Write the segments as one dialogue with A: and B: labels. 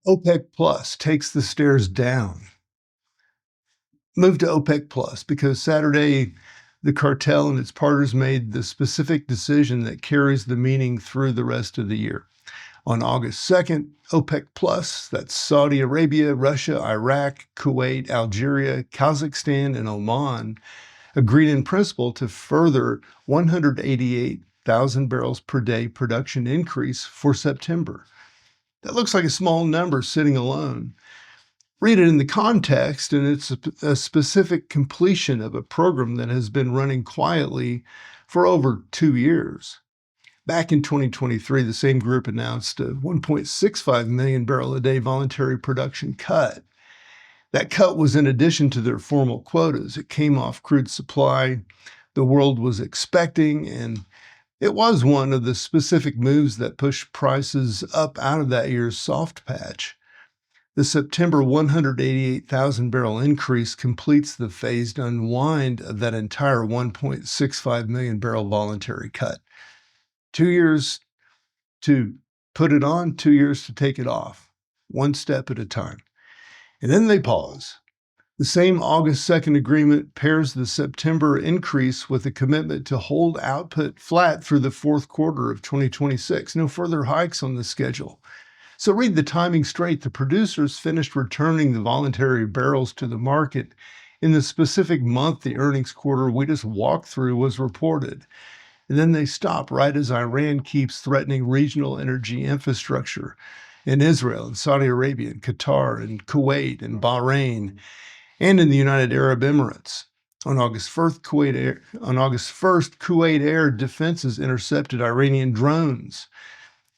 A: OPEC-Plus takes the stairs down. Move to OPEC-Plus because Saturday, the cartel and its partners made the specific decision that carries the meaning through the rest of the year. On August 2nd, OPEC-Plus, that's Saudi Arabia, Russia, Iraq, Kuwait, Algeria, Kazakhstan, and Oman, agreed in principle to further 188,000 barrels per day production increase for September. That looks like a small number sitting alone. Read it in the context, and it's a specific completion of a program that has been running quietly for over 2 years. Back in 2023, the same group announced a 1.65 million barrel a day voluntary production cut. That cut was in addition to their formal quotas. It came off crude supply the world was expecting, and it was one of the specific moves that pushed prices up out of that year's soft patch. The September 188,000 barrel increase completes the phased unwind of that entire 1.65 million barrel voluntary cut. 2 years to put it on, 2 years to take it off, one step at a time. And then they pause. The same August 2nd agreement pairs the September increase with a commitment to hold output flat through the fourth quarter of 2026. No further hikes on the schedule. So read the timing straight. The producers finished returning the voluntary barrels to the market in the specific month the earnings quarter we just walked through was reported. And then they stop right as Iran keeps threatening regional energy infrastructure in Israel and Saudi Arabia and Qatar and Kuwait and Bahrain and in the United Arab Emirates. On August 1st, Kuwait Air defenses intercepted Iranian drones.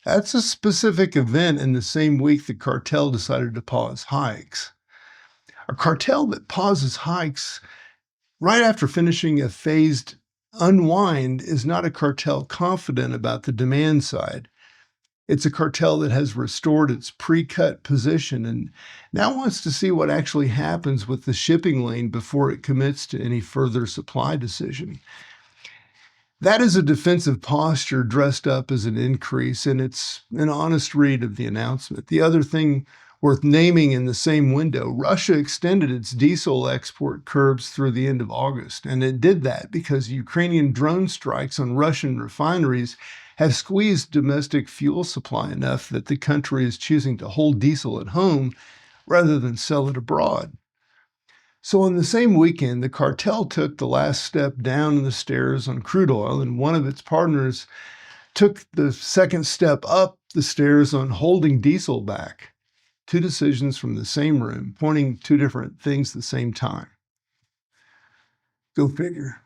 A: That's a specific event in the same week the cartel decided to pause hikes. A cartel that pauses hikes right after finishing a phased unwind is not a cartel confident about the demand side. It's a cartel that has restored its pre-cut position and now wants to see what actually happens with the shipping lane before it commits to any further supply decision. That is a defensive posture dressed up as an increase, and it's an honest read of the announcement. The other thing worth naming in the same window, Russia extended its diesel export curbs through the end of August, and it did that because Ukrainian drone strikes on Russian refineries have squeezed domestic fuel supply enough that the country is choosing to hold diesel at home rather than sell it abroad. So on the same weekend, the cartel took the last step down the stairs on crude oil, and one of its partners took the second step up the stairs on holding diesel back. Two decisions from the same room, pointing two different things at the same time. Go figure.